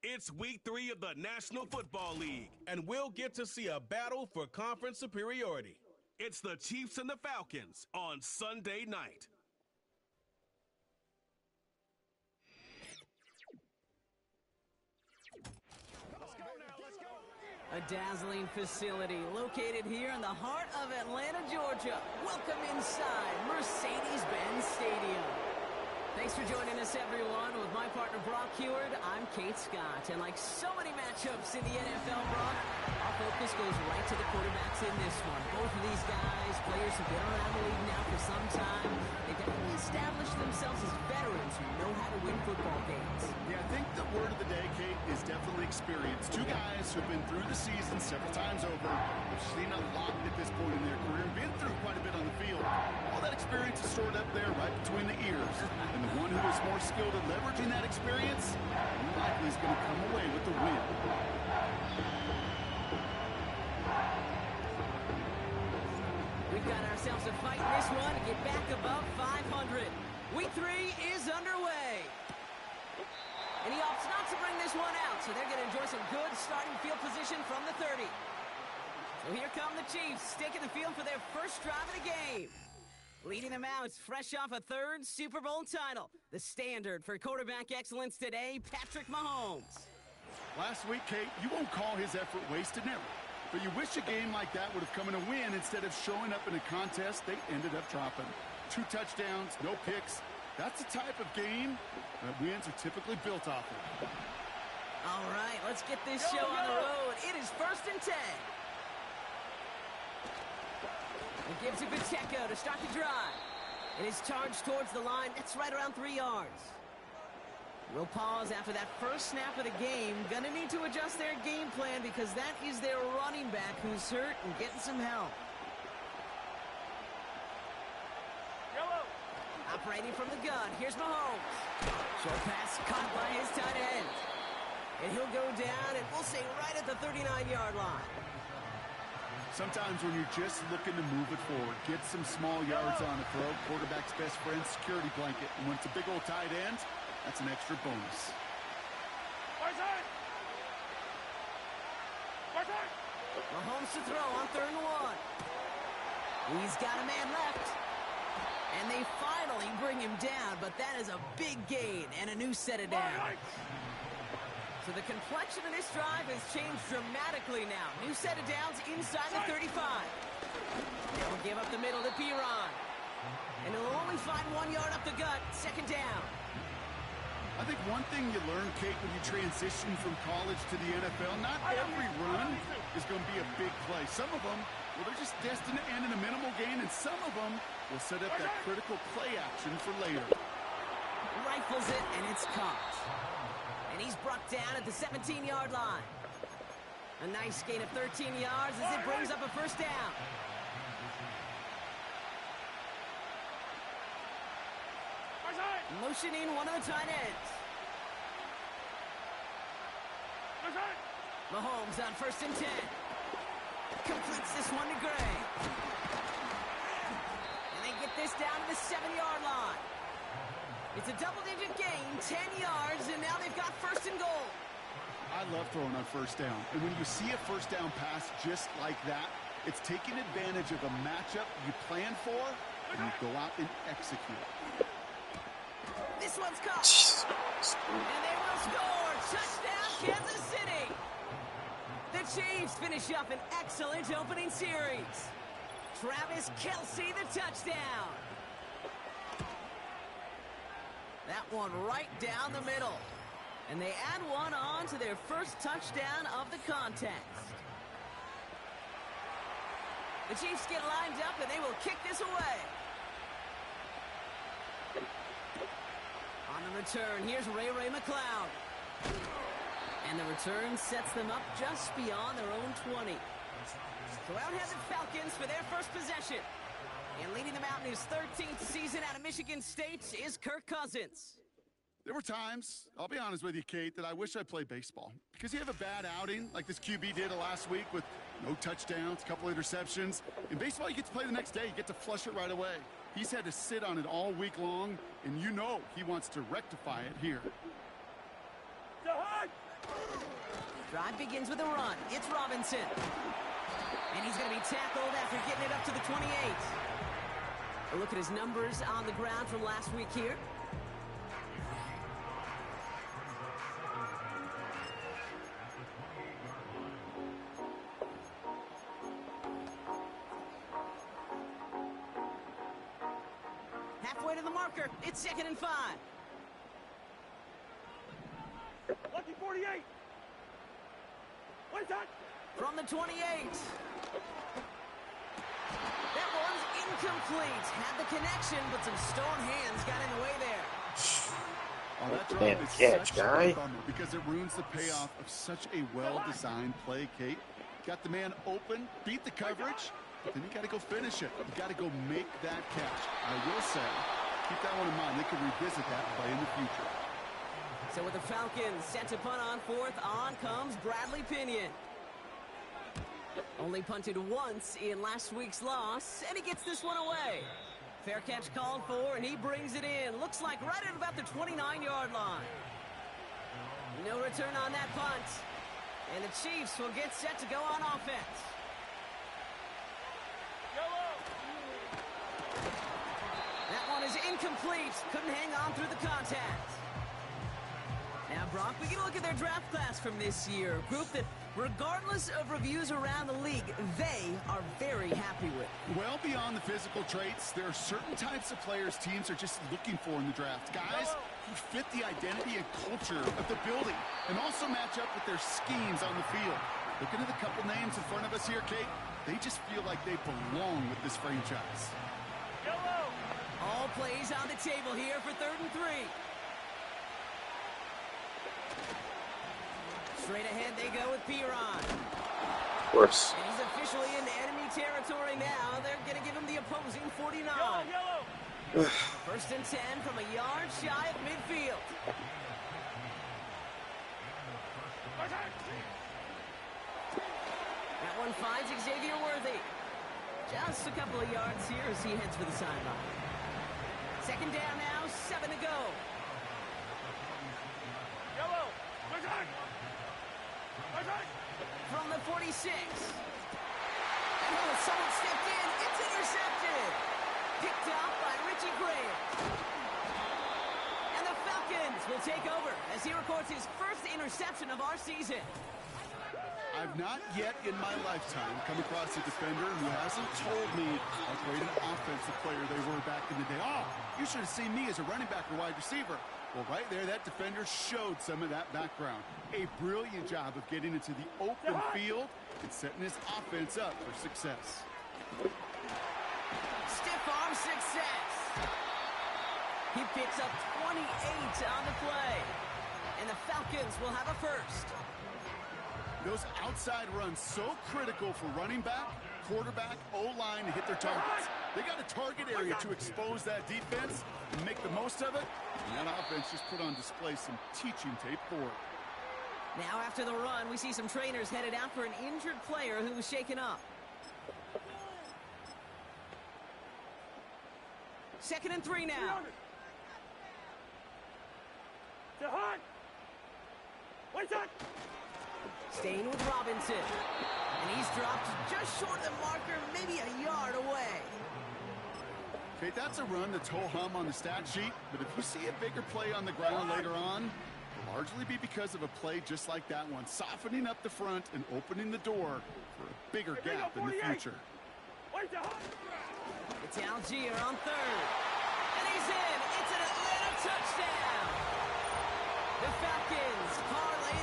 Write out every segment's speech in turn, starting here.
It's week 3 of the National Football League, and we'll get to see a battle for conference superiority. It's the Chiefs and the Falcons on Sunday night. A dazzling facility located here in the heart of Atlanta, Georgia. Welcome inside Mercedes-Benz Stadium. Thanks for joining us, everyone. With my partner, Brock Heward, I'm Kate Scott. And like so many matchups in the NFL, Brock, our focus goes right to the quarterbacks in this one. Both of these guys, players who've been around the league now for some time, they've definitely established themselves as veterans who know how to win football games. Yeah, I think the word of the day, Kate, is definitely experience. Two guys who've been through the season several times over, have seen a lot at this point in their career, been through quite a bit on the field. All that experience is stored up there right between the ears. And the one who is more skilled at leveraging that experience, more likely is going to come away with the win. We've got ourselves a fight in this one to get back above 500. Week 3 is underway. And he opts not to bring this one out, so they're going to enjoy some good starting field position from the 30. So here come the Chiefs, taking the field for their first drive of the game. Leading them out, fresh off a third Super Bowl title. The standard for quarterback excellence today, Patrick Mahomes. Last week, Kate, you won't call his effort wasted, never. But you wish a game like that would have come in a win instead of showing up in a contest they ended up dropping. 2 touchdowns, no picks. That's the type of game that wins are typically built off of. All right, let's get this show on the road. It is 1st and 10. He gives it Pacheco to start the drive. It is charged towards the line. That's right around 3 yards. We'll pause after that first snap of the game. Gonna need to adjust their game plan because that is their running back who's hurt and getting some help. Operating from the gun, here's Mahomes. Short pass caught by his tight end. And he'll go down, and we'll say right at the 39-yard line. Sometimes when you're just looking to move it forward, get some small yards on the throw, quarterback's best friend, security blanket. And when it's a big old tight end, that's an extra bonus. Mahomes to throw on 3rd and 1. He's got a man left. And they finally bring him down, but that is a big gain and a new set of downs. So the complexion of this drive has changed dramatically now. New set of downs inside the 35. They'll give up the middle to Piron. And he'll only find 1 yard up the gut, 2nd down. I I think one thing you learn, Kate, when you transition from college to the NFL, not every run is going to be a big play. Some of them, well, they're just destined to end in a minimal gain, and some of them will set up that critical play action for later. Rifles it, and it's caught. And he's brought down at the 17-yard line. A nice gain of 13 yards as it brings up a first down. Motioning one of the tight ends. Mahomes on 1st and 10. Completes this one to Gray. And they get this down to the 7-yard line. It's a double-digit gain, 10 yards, and now they've got 1st and goal. I love throwing on first down. And when you see a first down pass just like that, it's taking advantage of a matchup you plan for, and you go out and execute. This one's caught. And they will score. Touchdown, Kansas City. The Chiefs finish up an excellent opening series. Travis Kelce, the touchdown. That one right down the middle. And they add one on to their first touchdown of the contest. The Chiefs get lined up, and they will kick this away. On the return, here's Ray McCloud. And the return sets them up just beyond their own 20. So out head the Falcons for their first possession. And leading them out in his 13th season out of Michigan State is Kirk Cousins. There were times, I'll be honest with you, Kate, that I wish I played baseball. Because you have a bad outing, like this QB did last week with no touchdowns, a couple interceptions. In baseball, you get to play the next day. You get to flush it right away. He's had to sit on it all week long, and you know he wants to rectify it here. Drive begins with a run. It's Robinson. And he's going to be tackled after getting it up to the 28. A look at his numbers on the ground from last week here. Halfway to the marker. It's 2nd and 5. Lucky 48. What is that? From the 28. That one's incomplete. Had the connection, but some stone hands got in the way there. Oh, that drop Damn is catch, such guy. a bummer because it ruins the payoff of such a well-designed play, Kate. Got the man open, beat the coverage, but then you got to go finish it. You got to go make that catch. I will say, keep that one in mind. They can revisit that play in the future. So with the Falcons set to punt on 4th, on comes Bradley Pinion. Only punted once in last week's loss, and he gets this one away. Fair catch called for, and he brings it in. Looks like right at about the 29-yard line. No return on that punt. And the Chiefs will get set to go on offense. That one is incomplete. Couldn't hang on through the contact. Now, Brock, we get a look at their draft class from this year. A group that, regardless of reviews around the league, they are very happy with. Well, beyond the physical traits, there are certain types of players teams are just looking for in the draft. Guys who fit the identity and culture of the building and also match up with their schemes on the field. Looking at the couple names in front of us here, Kate, they just feel like they belong with this franchise. All plays on the table here for 3rd and 3. Straight ahead they go with Piron. Of course. And he's officially in enemy territory now. They're going to give him the opposing 49. Yellow. 1st and 10 from a yard shy of midfield. That one finds Xavier Worthy. Just a couple of yards here as he heads for the sideline. 2nd down now, 7 to go. Yellow. From the 46. And someone stepped in. It's intercepted. Picked up by Richie Graham. And the Falcons will take over as he records his first interception of our season. I've not yet in my lifetime come across a defender who hasn't told me how great an offensive player they were back in the day. Oh, you should have seen me as a running back or wide receiver. Well, right there, that defender showed some of that background. A brilliant job of getting into the open field and setting his offense up for success. Stiff arm success. He picks up 28 on the play. And the Falcons will have a first. Those outside runs so critical for running back, quarterback, O-line to hit their targets. They got a target area to expose that defense and make the most of it. And that offense just put on display some teaching tape for it. Now after the run, we see some trainers headed out for an injured player who was shaken up. 2nd and 3 now. To Hunt. One shot. Staying with Robinson. And he's dropped just short of the marker, maybe a yard away. Okay, that's a run that's ho-hum on the stat sheet, but if you see a bigger play on the ground later on, it'll largely be because of a play just like that one, softening up the front and opening the door for a bigger gap in the future. It's Algier on 3rd. And he's in. It's an Atlanta touchdown. The Falcons parlay.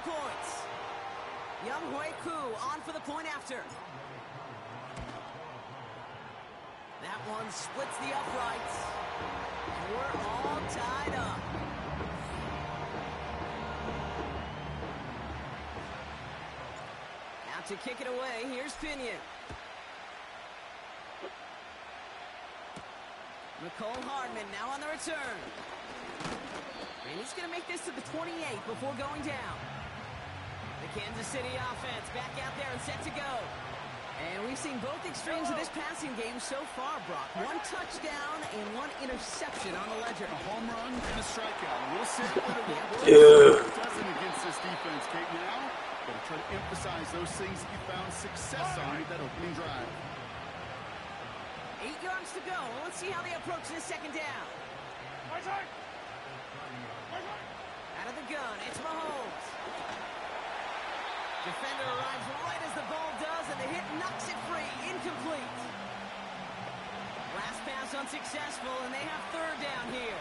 Points. Young Hui Koo on for the point after. That one splits the uprights. And we're all tied up. Out to kick it away. Here's Pinion. Nicole Hardman now on the return. And he's going to make this to the 28 before going down. The Kansas City offense back out there and set to go. And we've seen both extremes of this passing game so far, Brock. 1 touchdown and 1 interception on the ledger. A home run and a strikeout. We'll see what it doesn't against this defense, Kate. Now, got to try to emphasize those things that you found success on with that opening drive. 8 yards to go. Let's see how they approach this 2nd down. Out of the gun, it's Mahomes. Defender arrives right as the ball does, and the hit knocks it free. Incomplete. Last pass unsuccessful, and they have 3rd down here.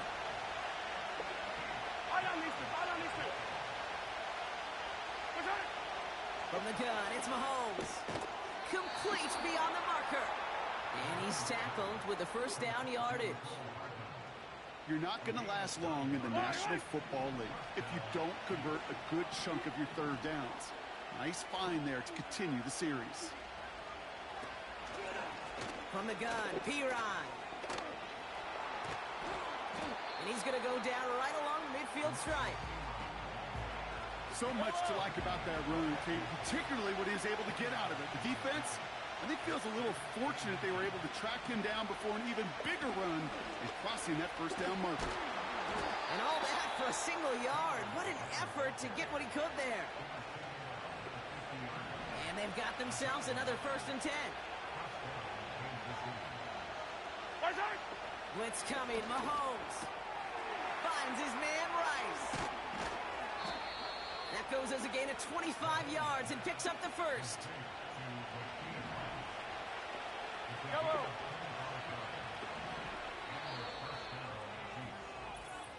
From the gun, it's Mahomes. Complete beyond the marker. And he's tackled with the 1st down yardage. You're not going to last long in the National Football League if you don't convert a good chunk of your 3rd downs. Nice find there to continue the series. From the gun, Piron. And he's going to go down right along the midfield stripe. So much to like about that run, Kate, particularly what he was able to get out of it. The defense, I think, feels a little fortunate they were able to track him down before an even bigger run and crossing that 1st down marker. And all that for a single yard. What an effort to get what he could there. And they've got themselves another 1st and 10. Blitz coming. Mahomes finds his man Rice. That goes as a gain of 25 yards and picks up the 1st.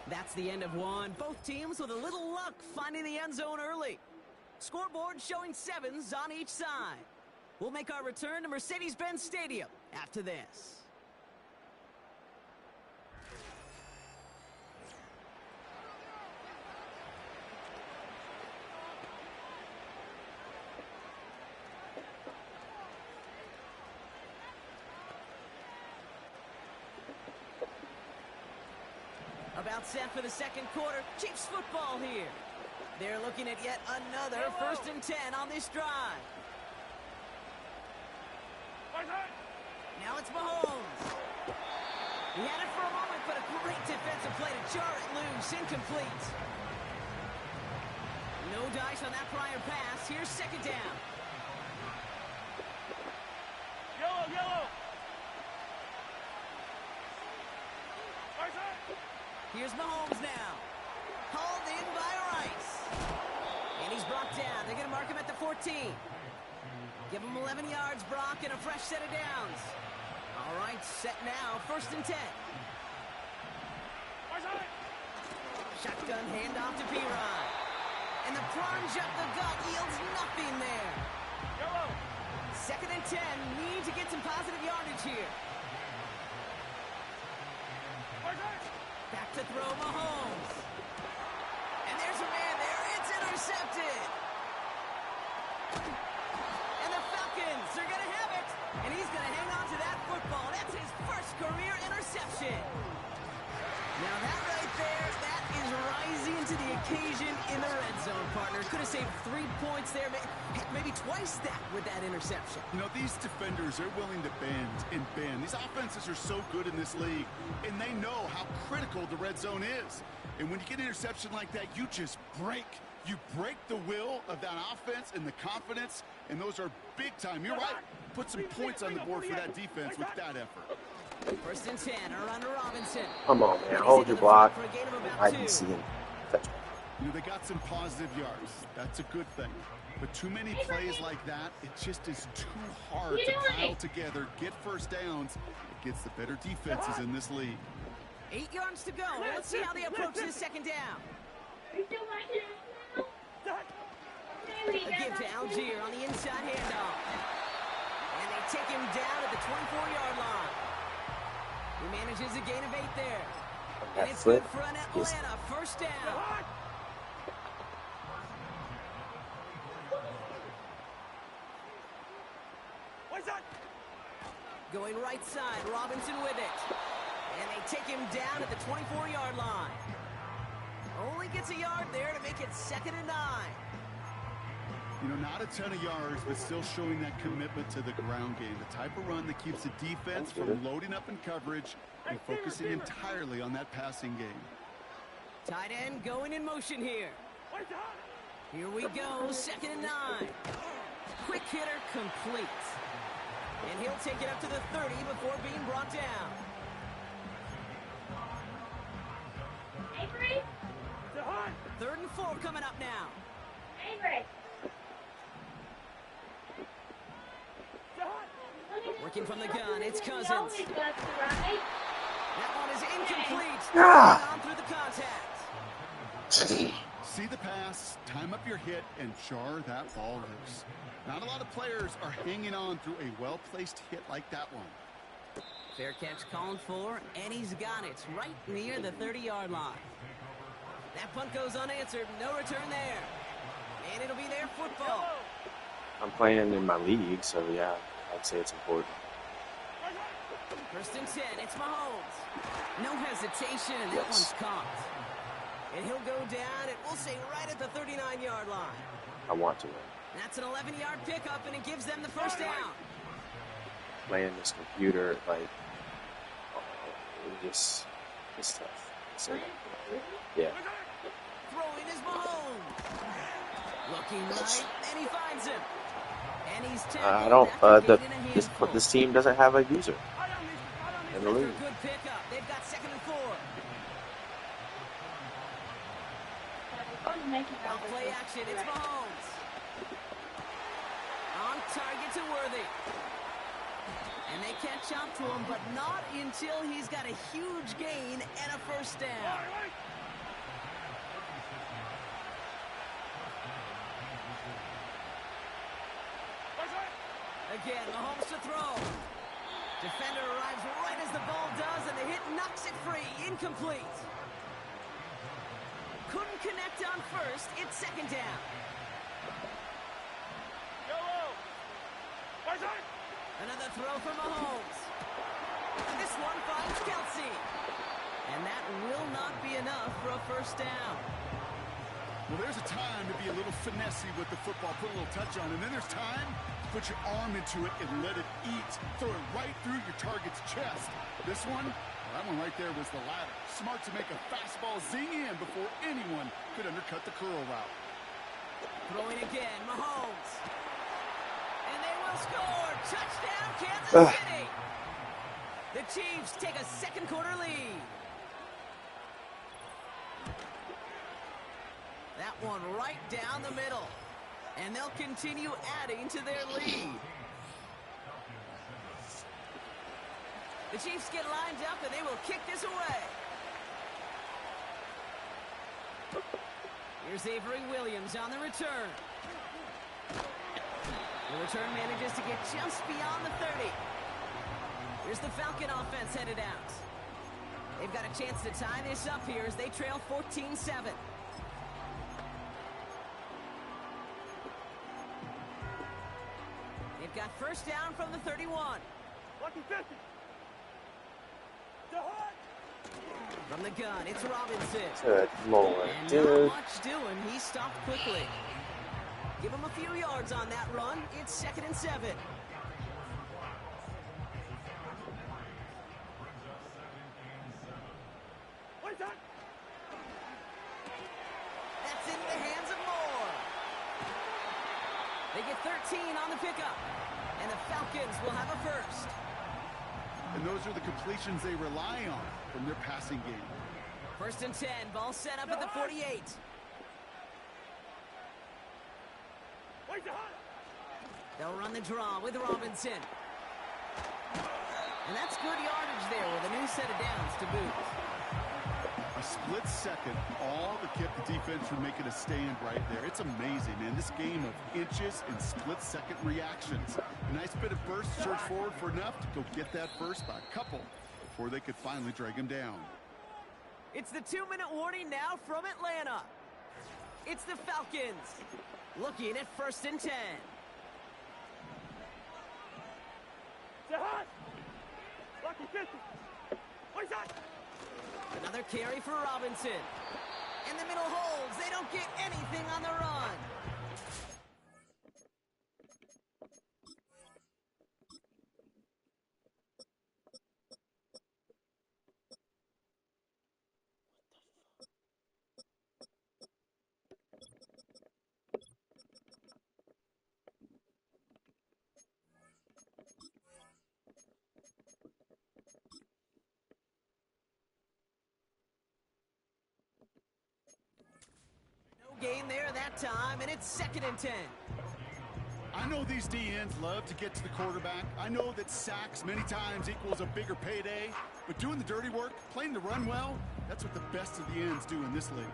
That's the end of 1. Both teams with a little luck finding the end zone early. Scoreboard showing 7s on each side. We'll make our return to Mercedes-Benz Stadium after this. About set for the 2nd quarter. Chiefs football here. They're looking at yet another 1st and 10 on this drive. Now it's Mahomes. He had it for a moment, but a great defensive play to jar it loose. Incomplete. No dice on that prior pass. Here's 2nd down. Yellow. Here's Mahomes now. Hauled in by Rice. And he's brought down. They're going to mark him at the 14. Give him 11 yards, Brock, and a fresh set of downs. All right, set now. 1st and 10. Shotgun handoff to P-Rod. And the plunge up the gut yields nothing there. 2nd and 10. Need to get some positive yardage here. Back to throw Mahomes. And there's a man there. It's intercepted. And the Falcons are going to have it. And he's going to hang on to that football. That's his first career interception. Now that right there, that is rising to the occasion in the red zone, partner. Could have saved 3 points there, maybe twice that with that interception. You know, these defenders, they're willing to bend and bend. These offenses are so good in this league, and they know how critical the red zone is. And when you get an interception like that, you just break. You break the will of that offense and the confidence, and those are big time. You're right. Put some points on the board for that defense with that effort. 1st and 10, around to Robinson. Come on, man. Hold your block. I can see him. You know, they got some positive yards. That's a good thing. But too many plays like that, it just is too hard to pile together, get 1st downs. It gets the better defenses in this league. 8 yards to go. Let's see how they approach this 2nd down. A give to Algier on the inside handoff. And they take him down at the 24-yard line. He manages a gain of 8 there. And it's good for an Atlanta 1st down. Going right side, Robinson with it. And they take him down at the 24-yard line. Only gets a yard there to make it 2nd and 9. You know, not a ton of yards, but still showing that commitment to the ground game. The type of run that keeps the defense from loading up in coverage and focusing entirely on that passing game. Tight end going in motion here. Here we go, 2nd and 9. Quick hitter complete. And he'll take it up to the 30 before being brought down. Avery? 3rd and 4 coming up now. Avery? Working from the gun, it's Cousins. That one is incomplete. On through the contact. See the pass, time up your hit, and jar that ball loose. Not a lot of players are hanging on through a well-placed hit like that one. Fair catch called for, and he's got it right near the 30-yard line. That punt goes unanswered, no return there. And it'll be their football. I'm playing in my league, so yeah, I'd say it's important. 1st and 10, it's Mahomes. No hesitation, and that one's caught. And he'll go down, and we'll say right at the 39-yard line. I want to win. That's an 11-yard pickup, and it gives them the 1st down. Playing this computer, like, it's tough. So, yeah. Throwing is Mahomes. Looking right, and he finds him. And he's this team doesn't have a user in the league. Good pickup. They've got 2nd and 4. Play action. It's Mahomes. On target to Worthy. And they catch up to him, but not until he's got a huge gain and a 1st down. Again, Mahomes to throw. Defender arrives right as the ball does, and the hit knocks it free. Incomplete. Couldn't connect on 1st. It's 2nd down. Another throw from Mahomes. And this one finds Kelsey. And that will not be enough for a 1st down. Well, there's a time to be a little finessey with the football, put a little touch on, and then there's time to put your arm into it and let it eat. Throw it right through your target's chest. This one, well, that one right there was the latter. Smart to make a fastball zing in before anyone could undercut the curl route. Throwing again, Mahomes. And they will score. Touchdown, Kansas City. The Chiefs take a second quarter lead. That one right down the middle. And they'll continue adding to their lead. The Chiefs get lined up and they will kick this away. Here's Avery Williams on the return. The return manages to get just beyond the 30. Here's the Falcon offense headed out. They've got a chance to tie this up here as they trail 14-7. They've got first down from the 31. Lucky 50. From the gun, it's Robinson. Good Lord, And dude. not much doing. He stopped quickly. Give him a few yards on that run. It's 2nd and 7. What's that? That's into the hands of Moore. They get 13 on the pickup. And the Falcons will have a first. And those are the completions they rely on from their passing game. 1st and 10. Ball set up at the 48. Where's the hunt? They'll run the draw with Robinson. And that's good yardage there with a new set of downs to boot. A split second, all that kept the defense from making a stand right there. It's amazing, man. This game of inches and split-second reactions. A nice bit of burst, search forward for enough to go get that first by a couple before they could finally drag him down. It's the 2-minute warning now from Atlanta. It's the Falcons looking at 1st and 10. The hunt. Lucky 50. Where's that? Another carry for Robinson. And the middle holds. They don't get anything on the run. Gain there that time, and it's 2nd and 10. I know these DNs love to get to the quarterback. I know that sacks many times equals a bigger payday, but doing the dirty work, playing the run well, that's what the best of the ends do in this league.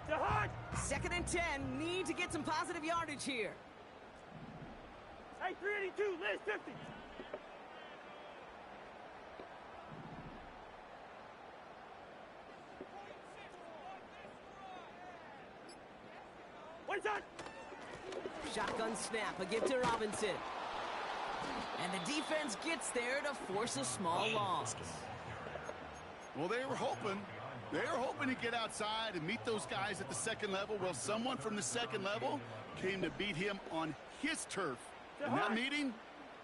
The hunt. 2nd and 10. Need to get some positive yardage here. Hey, 382, Liz 50. What's that? Shotgun snap, a give to Robinson. And the defense gets there to force a small loss. Well, they were hoping to get outside and meet those guys at the second level. Well, someone from the second level came to beat him on his turf. And that meeting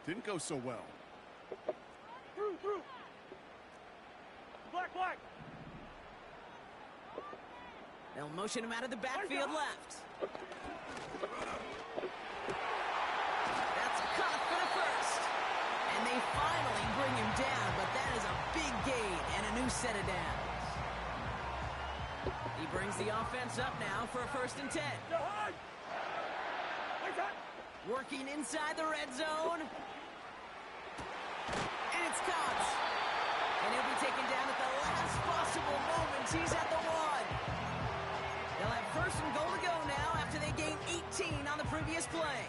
didn't go so well. Through. Black. They'll motion him out of the backfield left. That's caught for the first. And they finally bring him down, but that is a big gain and a new set of downs. He brings the offense up now for a 1st and 10. The hunt. Where's that? Working inside the red zone. And it's caught. And he'll be taken down at the last possible moment. He's at the 1. They'll have 1st and goal to go now after they gain 18 on the previous play.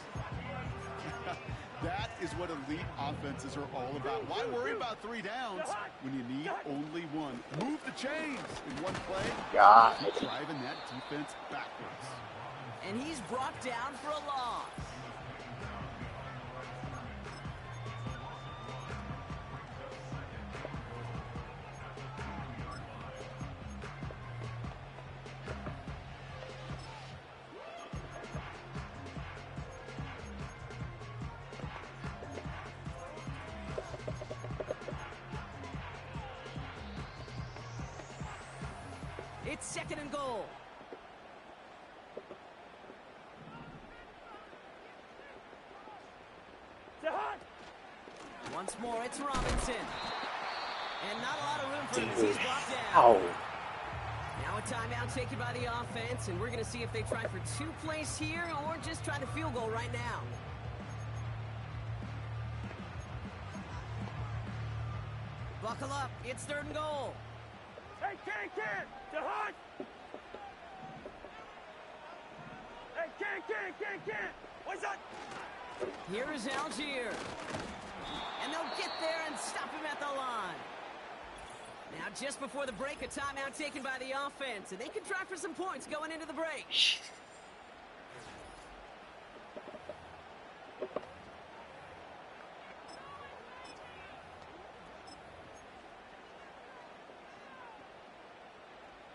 That is what elite offenses are all about. Why worry about 3 downs when you need only 1? Move the chains in one play. God. Keep driving that defense backwards. And he's brought down for a loss. It's 2nd and goal. Once more, it's Robinson. And not a lot of room for him as he's brought down. Ow. Now a timeout taken by the offense, and we're going to see if they try for 2 plays here or just try to field goal right now. Buckle up. It's 3rd and goal. Hey, Ken! To Hunt! Hey, Ken! What's up? Here is Algier. And they'll get there and stop him at the line. Now, just before the break, a timeout taken by the offense, and they can try for some points going into the break.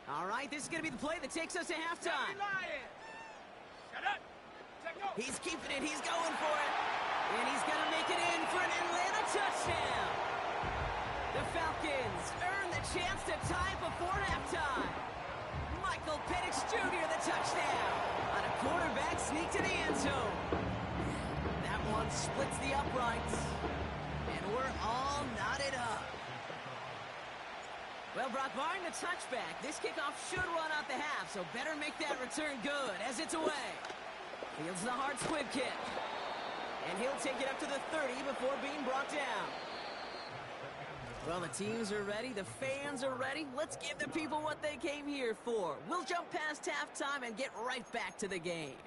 All right, this is going to be the play that takes us to halftime. He's keeping it. He's going for it. And he's going to make it in for an Atlanta touchdown. The Falcons earn the chance to tie before halftime. Michael Penix Jr. the touchdown on a quarterback sneak to the end zone. That one splits the uprights. And we're all knotted up. Well, Brock, barring the touchback, this kickoff should run out the half, so better make that return good as it's away. Fields the hard squib kick. And he'll take it up to the 30 before being brought down. Well, the teams are ready. The fans are ready. Let's give the people what they came here for. We'll jump past halftime and get right back to the game.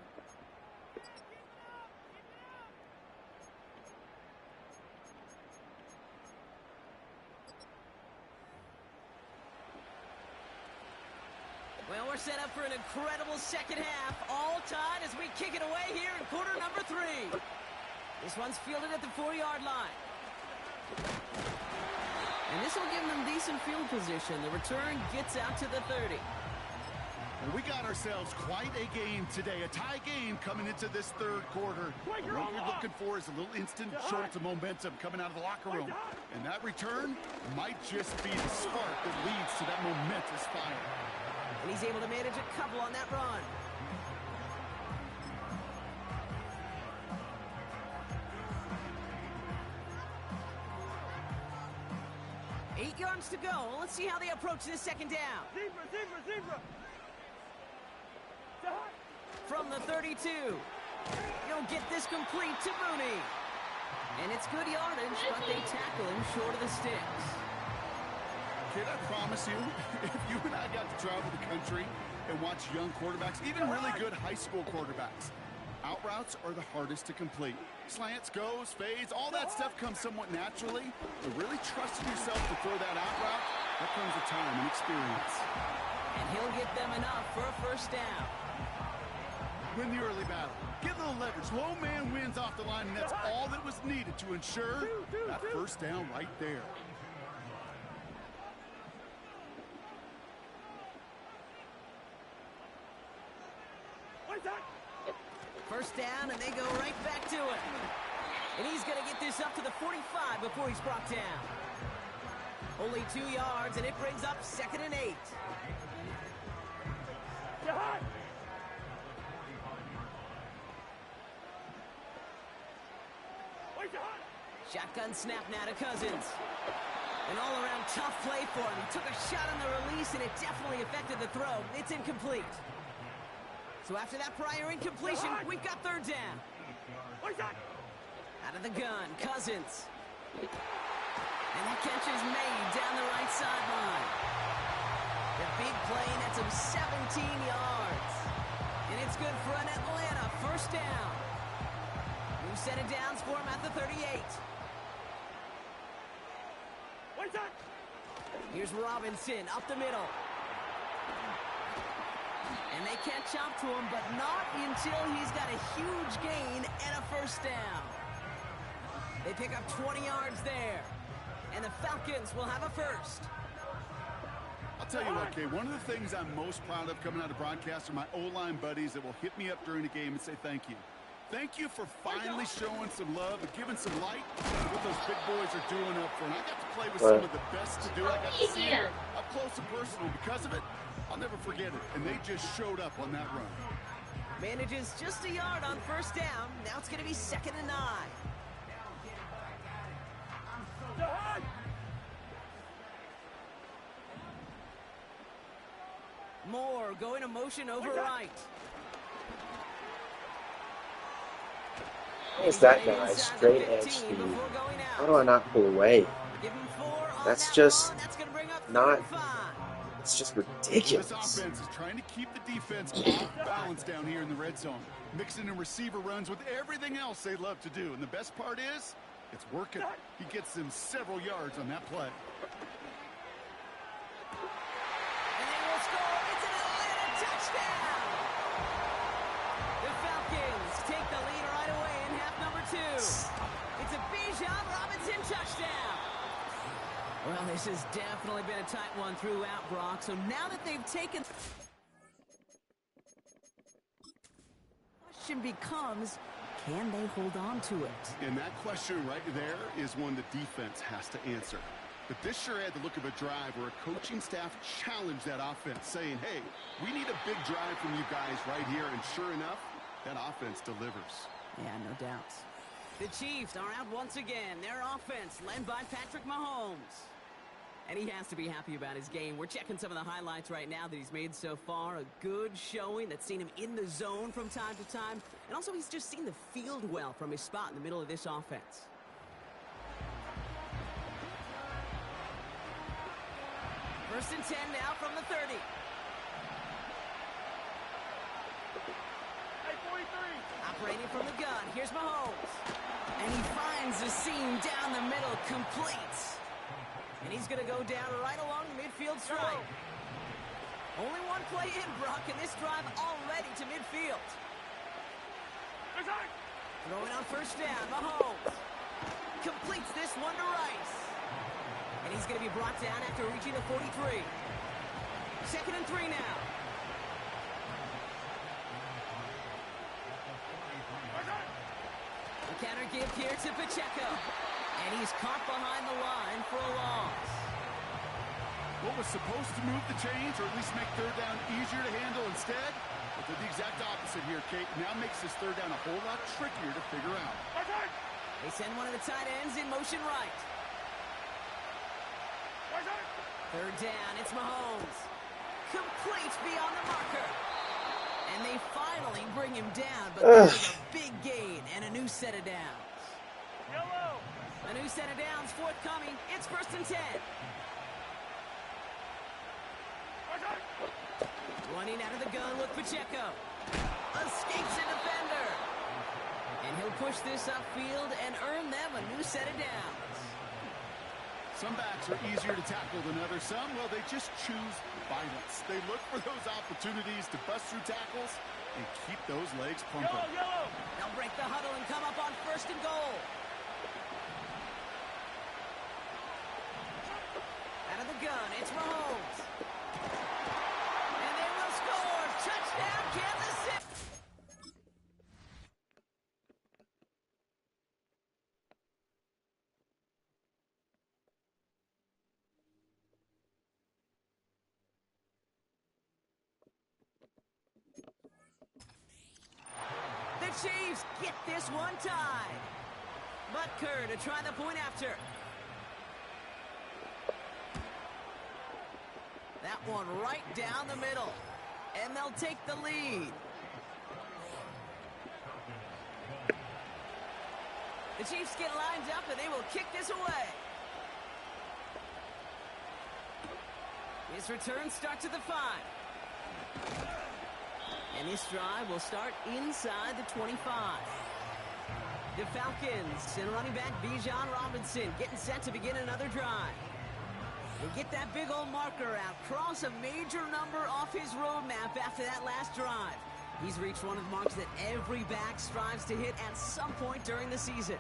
Well, we're set up for an incredible second half. All tied as we kick it away here in quarter number 3. This one's fielded at the 4-yard line. And this will give them decent field position. The return gets out to the 30. Well, we got ourselves quite a game today. A tie game coming into this 3rd quarter. What you're looking for is a little instant jolt of momentum coming out of the locker room. And that return might just be the spark that leads to that momentous fire. And he's able to manage a couple on that run. Eight yards to go. Let's see how they approach this second down. Zebra. From the 32. He'll get this complete to Mooney. And it's good yardage, but they tackle him short of the sticks. Kid, I promise you, if you and I got to travel the country and watch young quarterbacks, even really good high school quarterbacks, out routes are the hardest to complete. Slants, goes, fades, all that stuff comes somewhat naturally. But really trusting yourself to throw that out route, that comes with time and experience. And he'll get them enough for a first down. Win the early battle. Get a little leverage. Low man wins off the line, and that's all that was needed to ensure that first down right there. First down, and they go right back to it. And he's going to get this up to the 45 before he's brought down. Only 2 yards, and it brings up 2nd and 8. Shotgun snap now to Cousins. An all-around tough play for him. He took a shot on the release, and it definitely affected the throw. It's incomplete. So after that prior incompletion, we've got 3rd down. Out of the gun, Cousins. And that catch is made down the right sideline. The big play nets him 17 yards. And it's good for an Atlanta first down. New set of downs for him at the 38. Here's Robinson up the middle. And they catch up to him, but not until he's got a huge gain and a first down. They pick up 20 yards there. And the Falcons will have a first. I'll tell you what, Kay, one of the things I'm most proud of coming out of broadcast are my O-line buddies that will hit me up during the game and say thank you. Thank you for finally showing some love and giving some light to what those big boys are doing up front. I got to play with some of the best to do it. I got to see them up up close and personal because of it. I'll never forget it, and they just showed up on that run. Manages just a yard on first down. Now it's going to be 2nd and 9. Moore going to motion over right. What is that guy? Straight edge speed. How do I not pull away? That's just not. It's just ridiculous. This offense is trying to keep the defense off balance down here in the red zone, mixing in receiver runs with everything else they love to do. And the best part is, it's working. He gets them several yards on that play. And they will score. It's an Atlanta touchdown. The Falcons take the lead right away in half number 2. It's a Bijan Robinson touchdown. Well, this has definitely been a tight one throughout, Brock. So now that they've taken... question becomes, can they hold on to it? And that question right there is one the defense has to answer. But this sure had the look of a drive where a coaching staff challenged that offense, saying, hey, we need a big drive from you guys right here. And sure enough, that offense delivers. Yeah, no doubt. The Chiefs are out once again. Their offense led by Patrick Mahomes. And he has to be happy about his game. We're checking some of the highlights right now that he's made so far. A good showing that's seen him in the zone from time to time. And also he's just seen the field well from his spot in the middle of this offense. First and 10 now from the 30. Hey, 43. Operating from the gun. Here's Mahomes. And he finds the seam down the middle, complete. And he's going to go down right along the midfield stripe. Only one play in, Brock, and this drive already to midfield. Throwing on first down, Mahomes completes this one to Rice. And he's going to be brought down after reaching the 43. 2nd and 3 now. The counter give here to Pacheco. And he's caught behind the line for a loss. What was supposed to move the chains, or at least make third down easier to handle instead, but did the exact opposite here, Kate. Now makes this third down a whole lot trickier to figure out. They send one of the tight ends in motion right. Third down, it's Mahomes. Complete beyond the marker. And they finally bring him down, but there's a big gain and a new set of downs. Yellow. A new set of downs forthcoming. It's 1st and 10. Running out of the gun with Pacheco. Escapes a defender. And he'll push this upfield and earn them a new set of downs. Some backs are easier to tackle than others. Some, well, they just choose violence. They look for those opportunities to bust through tackles and keep those legs pumping. Yellow. They'll break the huddle and come up on 1st and goal. Out of the gun, it's Mahomes. And they will score. Touchdown, Kansas City. The Chiefs get this one tied. Butker to try the point after. That one right down the middle. And they'll take the lead. The Chiefs get lined up and they will kick this away. His return starts at the 5. And this drive will start inside the 25. The Falcons and running back Bijan Robinson getting set to begin another drive. They get that big old marker out, cross a major number off his roadmap after that last drive. He's reached one of the marks that every back strives to hit at some point during the season.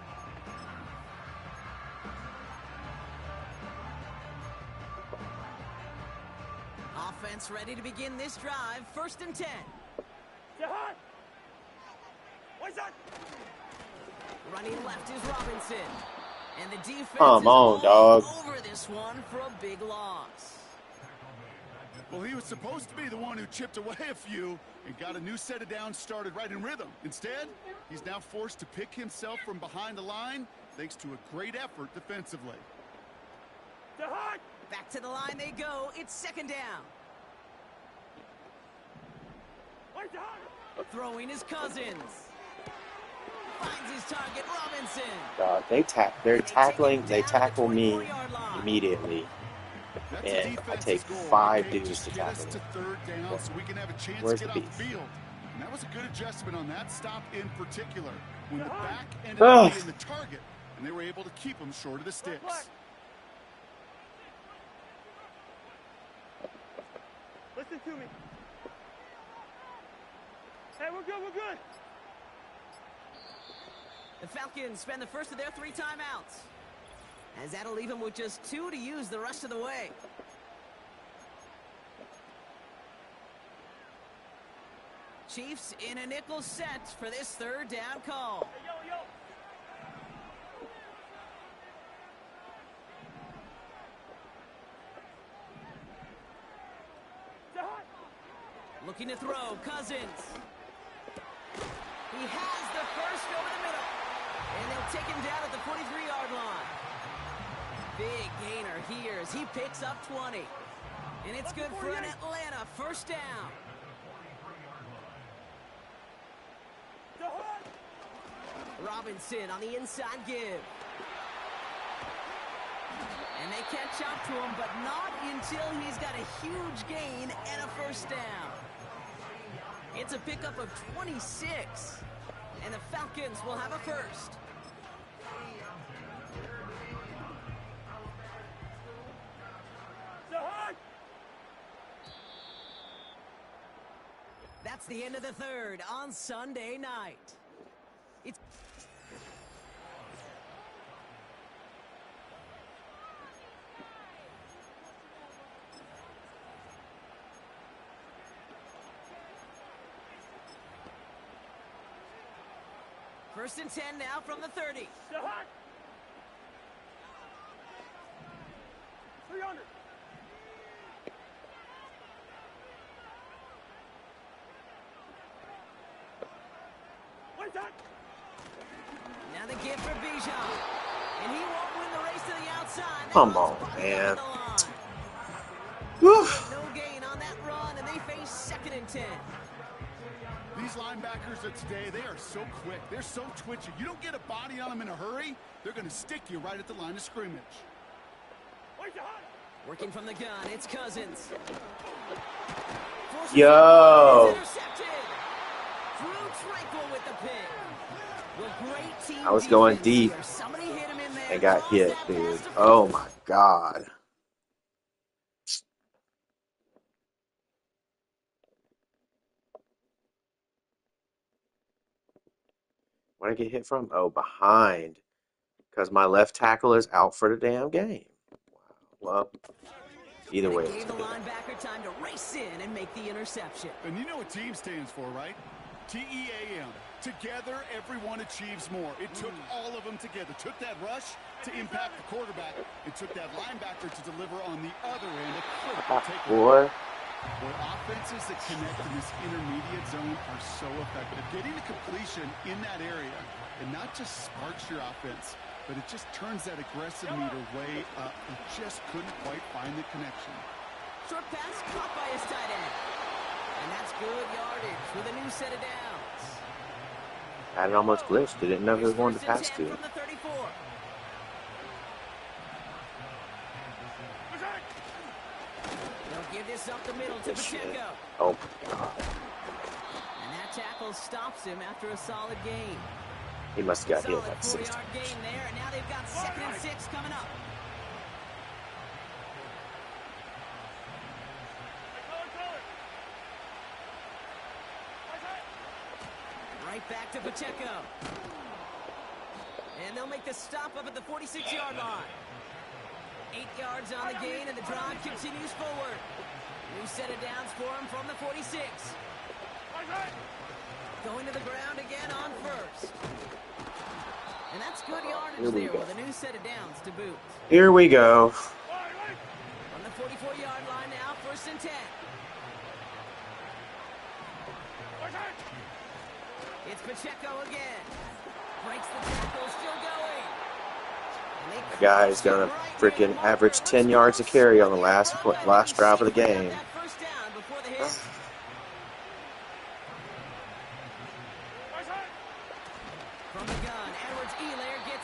Offense ready to begin this drive. 1st and 10. What's that? Running left is Robinson. And the defense Come on, is dog. all over this one for a big loss. Well, he was supposed to be the one who chipped away a few and got a new set of downs started right in rhythm. Instead, he's now forced to pick himself from behind the line thanks to a great effort defensively. Back to the line they go. It's second down. Throwing his Cousins. Finds his target, Robinson. They tackle me immediately. And I take 5 dudes to tackle him. Where's the beef? And that was a good adjustment on that stop in particular. When the back ended up being the target, and they were able to keep him short of the sticks. Listen to me. Hey, we're good, we're good. The Falcons spend the first of their 3 timeouts, as that'll leave them with just 2 to use the rest of the way. Chiefs in a nickel set for this third down call. Hey, yo. Looking to throw, Cousins. He has the first over the middle. And they'll take him down at the 43-yard line. Big gainer here as he picks up 20. And it's good for an Atlanta first down. Robinson on the inside give. And they catch up to him, but not until he's got a huge gain and a first down. It's a pickup of 26. And the Falcons will have a first. That's the end of the third on Sunday night. It's first and 10 now from the 30. 300. Now the give for Bijan. And he won't win the race to the outside. Come on, man. No gain on that run, and they face second and 10. These linebackers of today, they are so quick. They're so twitchy. You don't get a body on them in a hurry, they're going to stick you right at the line of scrimmage. Working from the gun, it's Cousins. Yo. With the pick. Well, great team I was going deep hit him in there. and got hit, dude. Oh my God. Where'd I get hit from? Oh, behind. Because my left tackle is out for the damn game. Wow. Well, either way. Gave the linebacker time to race in and make the interception. And you know what team stands for, right? T-E-A-M. Together, everyone achieves more. It took all of them together. Took that rush to impact the quarterback. It took that linebacker to deliver on the other end. A critical takeaway. Boy, offenses that connect in this intermediate zone are so effective. Getting a completion in that area, and not just sparks your offense, but it just turns that aggressive meter way up. It just couldn't quite find the connection. Short pass caught by his tight end. And that's good yardage with a new set of downs. I had it almost glitched. Didn't know who was going to pass to. From the 34. They'll give this up the middle to Pacheco. Oh my God. And that tackle stops him after a solid gain. He must have got hit like 6 times. Gain there, and now they've got 2nd and 6 coming up. Right back to Pacheco. And they'll make the stop up at the 46-yard line. 8 yards on the gain, and the drive continues forward. New set of downs for him from the 46. Going to the ground again on first. And that's good yardage there with a new set of downs to boot. Here we go. On the 44-yard line now, 1st and 10. It's Pacheco again. Breaks the tackle, still going. The guy's gonna freaking average 10 yards a carry on the last drive of the game.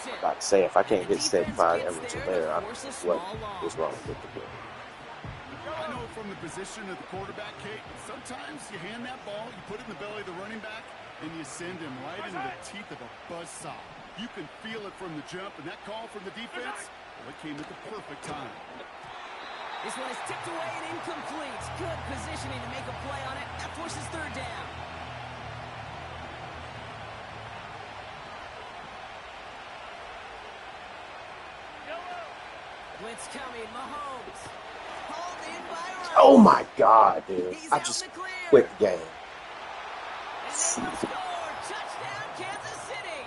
I'm about to say, if I can't get said by Edwards in there, I don't know what is wrong with the game. I know from the position of the quarterback, Kate, sometimes you hand that ball, you put it in the belly of the running back, and you send him right into the teeth of a buzzsaw. You can feel it from the jump, and that call from the defense, well, it came at the perfect time. This one is tipped away and incomplete. Good positioning to make a play on it. That forces 3rd down. Blitz coming, Mahomes. Hauled in by Rice. Oh my God, dude. I just quit the game. And they will score. Touchdown, Kansas City.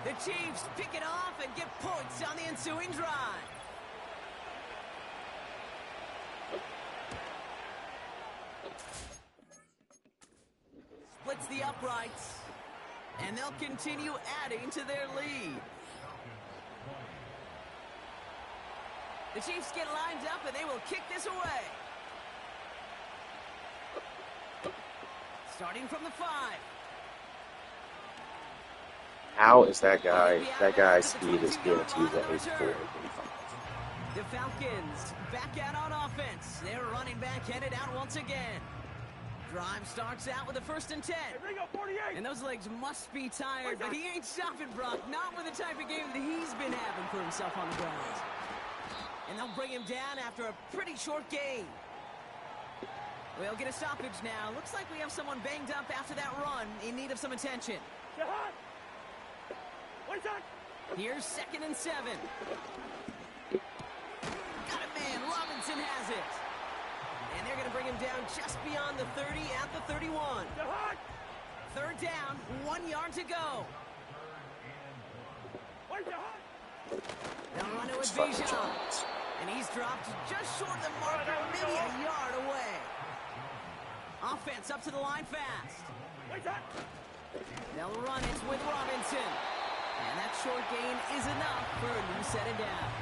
The Chiefs pick it off and get points on the ensuing drive. Splits the uprights. And they'll continue adding to their lead. The Chiefs get lined up, and they will kick this away. Starting from the 5. How is that guy? That guy's speed is guaranteed at 84. The Falcons back out on offense. Their running back headed out once again. Drive starts out with a 1st and 10. And those legs must be tired, but he ain't stopping, Brock. Not with the type of game that he's been having for himself on the ground. And they'll bring him down after a pretty short game. We'll get a stoppage now. Looks like we have someone banged up after that run in need of some attention. Here's 2nd and 7. Got a man. Robinson has it. And they're going to bring him down just beyond the 30 at the 31. 3rd down, 1 yard to go. They'll run it with Bijan. And he's dropped just short of the marker, maybe a yard away. Offense up to the line fast. They'll run it with Robinson. And that short gain is enough for a new set of downs.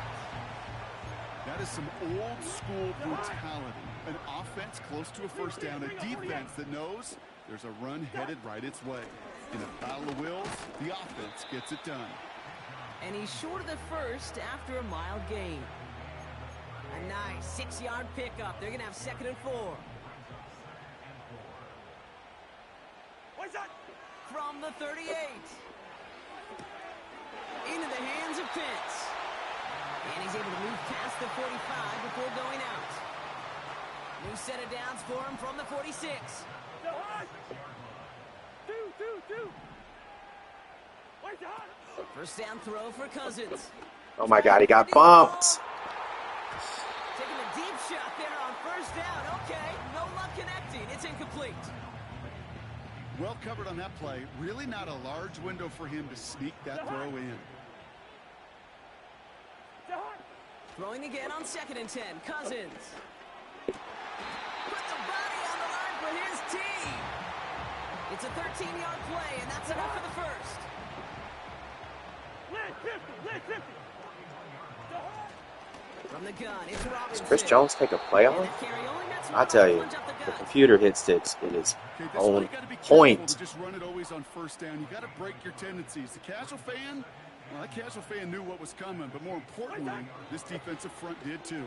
That is some old school brutality. An offense close to a 1st down, a defense that knows there's a run headed right its way. In a battle of wills, the offense gets it done. And he's short of the 1st after a mild gain. A nice 6-yard pickup. They're going to have 2nd and 4. From the 38. Into the hands of Pitts. And he's able to move past the 45 before going out. New set of downs for him from the 46. 2. 1st down throw for Cousins. Oh my God, he got bumped. Taking a deep shot there on 1st down. Okay, no luck connecting. It's incomplete. Well covered on that play. Really not a large window for him to sneak that throw in. Throwing again on 2nd and 10. Cousins. Put the body on the line for his team. It's a 13-yard play, and that's enough for the 1st. From the gun, it's Robinson. Does Chris Jones take a play on? I tell you, the computer hit sticks. It is on point. Just run it always on 1st down. You got to break your tendencies. The casual fan, well, that casual fan knew what was coming, but more importantly, this defensive front did too.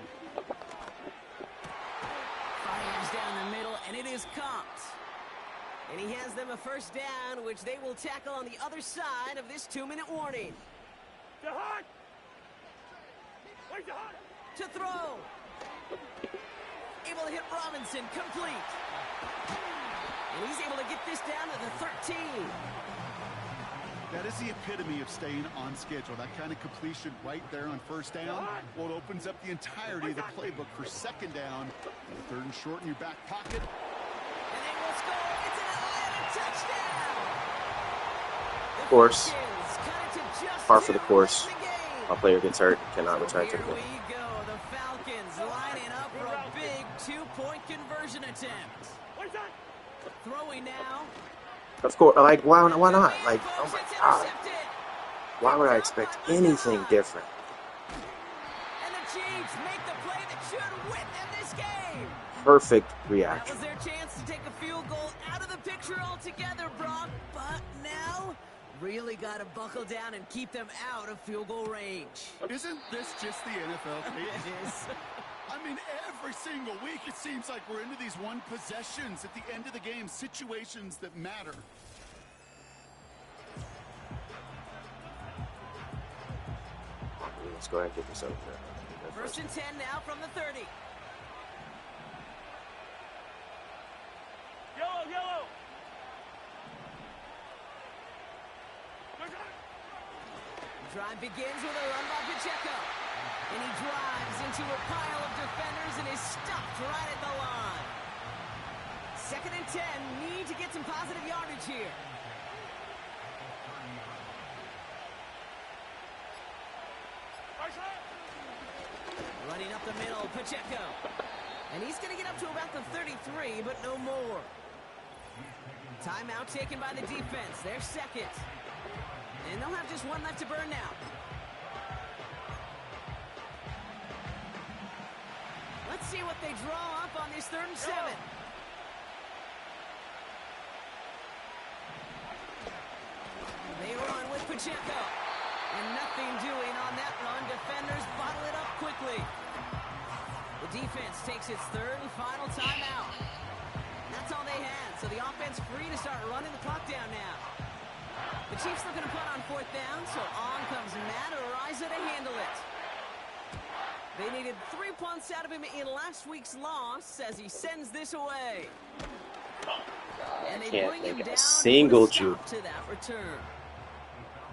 Fires down the middle, and it is caught. And he has them a 1st down, which they will tackle on the other side of this 2-minute warning. To throw. Able to hit Robinson, complete. And he's able to get this down to the 13. That is the epitome of staying on schedule. That kind of completion right there on 1st down. Well, it opens up the entirety of the playbook for 2nd down. 3rd and short in your back pocket. And they will score. It's an Atlanta touchdown. Of course. Par for the course. A player gets hurt, cannot return to the game. Here we go. The Falcons line it two-point conversion attempt. Throwing now. Of course, like, why not? Like, oh my God. Why would I expect anything different? And the Chiefs make the play that should win them this game. Perfect That reaction. was their chance to take a field goal out of the picture altogether, Brock. But now, really got to buckle down and keep them out of field goal range. Isn't this just the NFL? It is. I mean, every single week it seems like we're into these one possessions at the end of the game, situations that matter. Let's go ahead and get this over. First and 10 now from the 30. Yellow. Drive begins with a run by Pacheco. And he drives into a pile of defenders and is stopped right at the line. Second and 10, need to get some positive yardage here. Running up the middle, Pacheco. And he's going to get up to about the 33, but no more. Timeout taken by the defense. They're second. And they'll have just one left to burn now. Let's see what they draw up on this 3rd and 7. They run with Pacheco. And nothing doing on that run. Defenders bottle it up quickly. The defense takes its 3rd and final timeout. That's all they had. So the offense free to start running the clock down now. The Chiefs looking to punt on 4th down, so on comes Matt Araiza to handle it. They needed 3 punts out of him in last week's loss as he sends this away. And they Can't bring him make a down single to juke. to that return.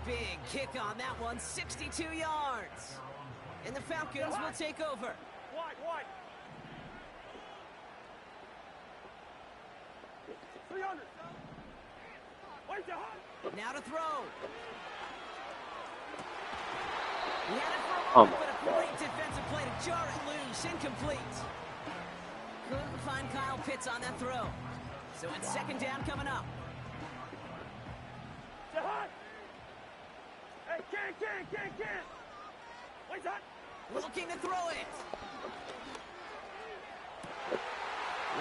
Big kick on that one, 62 yards. And the Falcons will take over. Wide. 300. Wait, Now to throw. He had it for a Oh moment, my but a great defensive play to jar it loose. Incomplete. Couldn't find Kyle Pitts on that throw. So it's 2nd down coming up. Hey, can. Wait, Looking to throw it.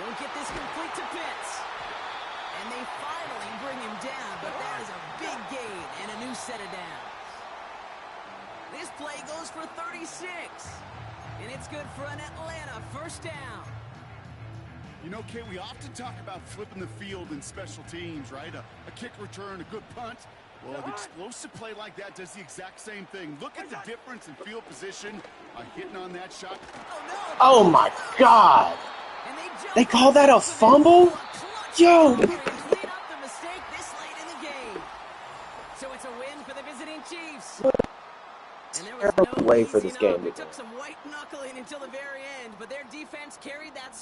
Won't get this complete to Pitts. And they finally bring him down, but that is a big gain and a new set of downs. This play goes for 36. And it's good for an Atlanta 1st down. You know, Kate, we often talk about flipping the field in special teams, right? A kick return, a good punt. Well, an explosive play like that does the exact same thing. Look at the difference in field position hitting on that shot. Oh my God! They call that a fumble? Yo! Clean up the mistake this late in the game. So it's a win for the visiting Chiefs. And there was Terrible no way for easy this game up. to It go. took some white knuckling until the very end, but their defense carried that